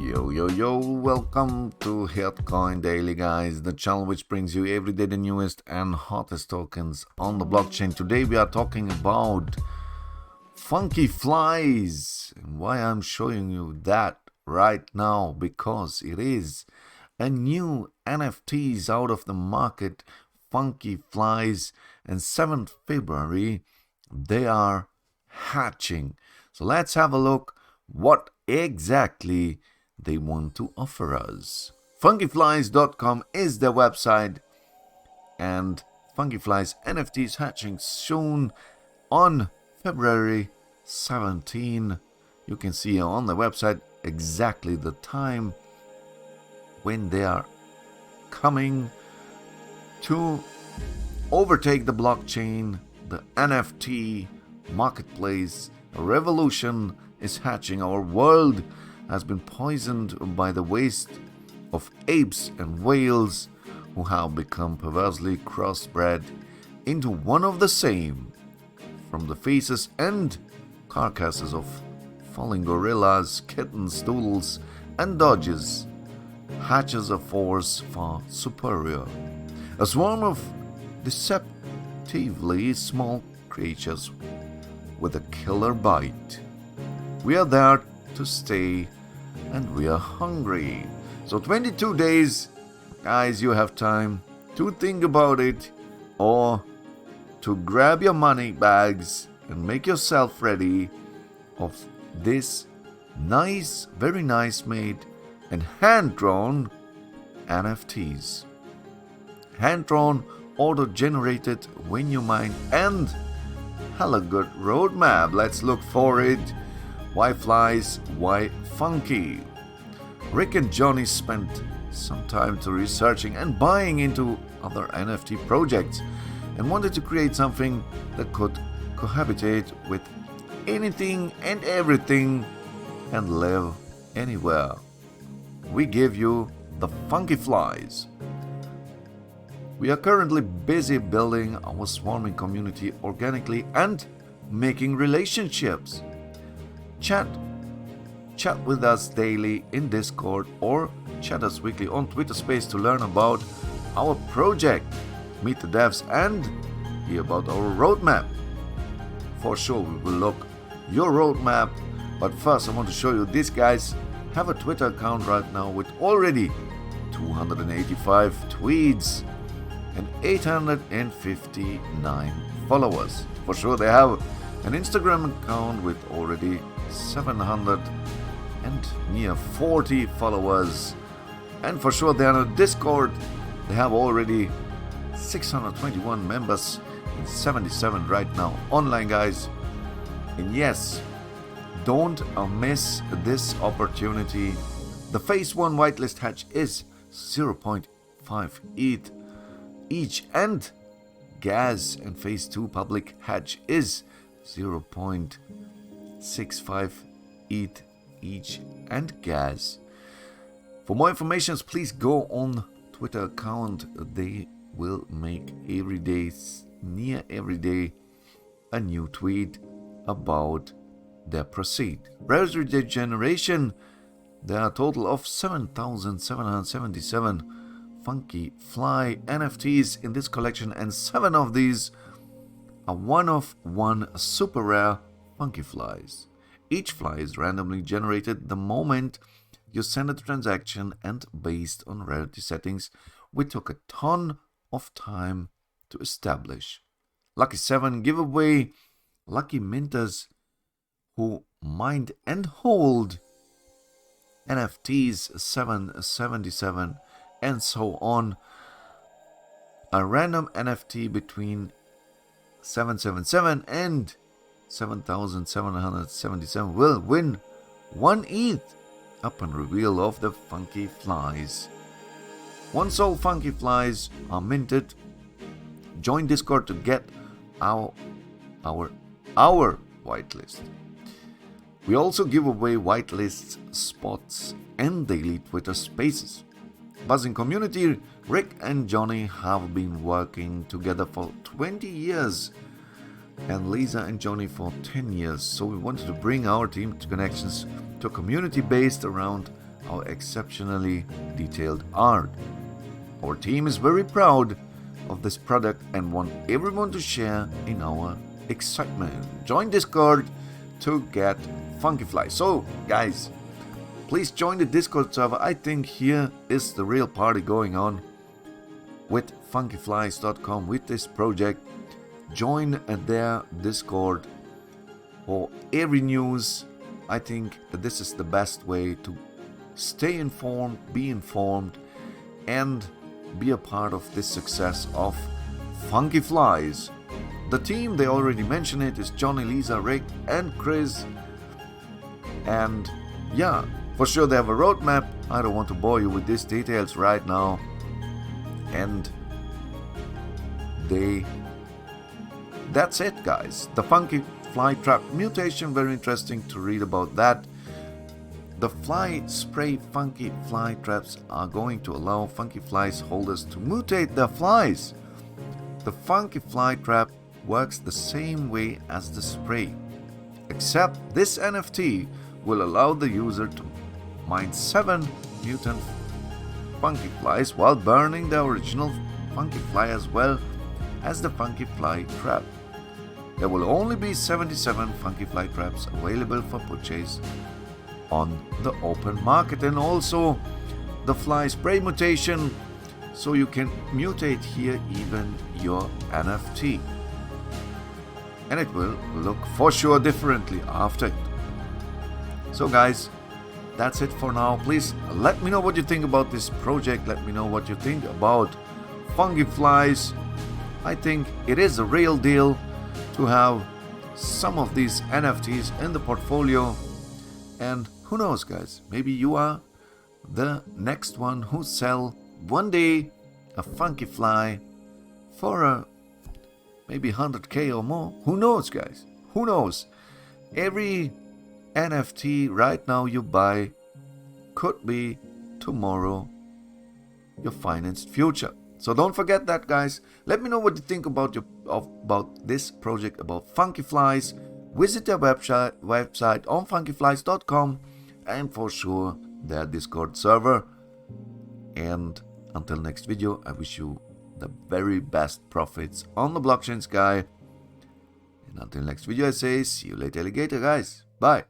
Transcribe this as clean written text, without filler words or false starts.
Yo, welcome to Coin Daily, guys, the channel which brings you every day the newest and hottest tokens on the blockchain. Today we are talking about Funky Flies, and why I'm showing you that right now, because it is a new NFTs out of the market, Funky Flies, and 7th February they are hatching. So let's have a look what exactly they want to offer us. funkyflies.com is their website, and Funky Flies NFTs hatching soon on February 17. You can see on the website exactly the time when they are coming to overtake the blockchain. The NFT marketplace revolution is hatching. Our world has been poisoned by the waste of apes and whales who have become perversely cross-bred into one of the same, from the feces and carcasses of falling gorillas, kittens, doodles, and dodges hatches a force far superior, a swarm of deceptively small creatures with a killer bite. We are there to stay, and we are hungry. So 22 days, guys, you have time to think about it, or to grab your money bags and make yourself ready of this nice, very nice made and hand-drawn NFTs. Hand-drawn, auto-generated when you mine, and hella good roadmap. Let's look for it. Why flies? Why funky? Rick and Johnny spent some time to researching and buying into other NFT projects and wanted to create something that could cohabitate with anything and everything and live anywhere. We give you the Funky Flies. We are currently busy building our swarming community organically and making relationships. Chat with us daily in Discord, or chat us weekly on Twitter Space to learn about our project, meet the devs, and hear about our roadmap. For sure we will look your roadmap, but first I want to show you these guys have a Twitter account right now with already 285 tweets and 859 followers. For sure they have an Instagram account with already 700 and near 40 followers, and for sure they are on Discord. They have already 621 members and 77 right now online, guys. And yes, don't miss this opportunity. The phase 1 whitelist hatch is 0.5 ETH each, and gas and phase 2 public hatch is 0.65 ETH each and gas. For more information, please go on Twitter account. They will make near every day a new tweet about their proceed. Browser generation, there are a total of 7,777 Funky Fly NFTs in this collection, and 7 of these are one of one super rare Funky Flies. Each fly is randomly generated the moment you send a transaction, and based on rarity settings we took a ton of time to establish. Lucky 7 giveaway, lucky minters who mined and hold NFTs 777 and so on. A random NFT between 777 and 7,777 will win 1 ETH upon reveal of the Funky Flies. Once all Funky Flies are minted, join Discord to get our whitelist. We also give away whitelist spots and daily Twitter spaces. Buzzing community, Rick and Johnny have been working together for 20 years and Lisa and Johnny for 10 years, so we wanted to bring our team to connections to a community based around our exceptionally detailed art. Our team is very proud of this product and want everyone to share in our excitement. Join Discord to get Funky Flies. So guys, please join the Discord server. I think here is the real party going on with funkyflies.com, with this project. Join their Discord for every news. I think this is the best way to stay informed, be informed, and be a part of this success of Funky Flies. The team, they already mentioned it, is Johnny, Lisa, Rick, and Chris. And yeah, for sure they have a roadmap. I don't want to bore you with these details right now. And that's it, guys. The Funky Fly Trap mutation, very interesting to read about that. The fly spray Funky Fly Traps are going to allow Funky Flies holders to mutate their flies. The Funky Fly Trap works the same way as the spray, except this NFT will allow the user to mine 7 mutant Funky Flies while burning the original Funky Fly as well as the Funky Fly Trap. There will only be 77 Funky Fly Traps available for purchase on the open market, and also the fly spray mutation, so you can mutate here even your NFT, and it will look for sure differently after it. So guys, that's it for now. Please let me know what you think about this project. Let me know what you think about Funky Flies. I think it is a real deal to have some of these NFTs in the portfolio. And who knows, guys, maybe you are the next one who sell one day a Funky Fly for maybe 100k or more. Who knows, guys? Who knows? Every NFT right now you buy could be tomorrow your financed future. So don't forget that, guys. Let me know what you think about this project, about Funky Flies. Visit their website on funkyflies.com, and for sure their Discord server. And until next video, I wish you the very best profits on the blockchain sky. And until next video, I say see you later, alligator guys. Bye.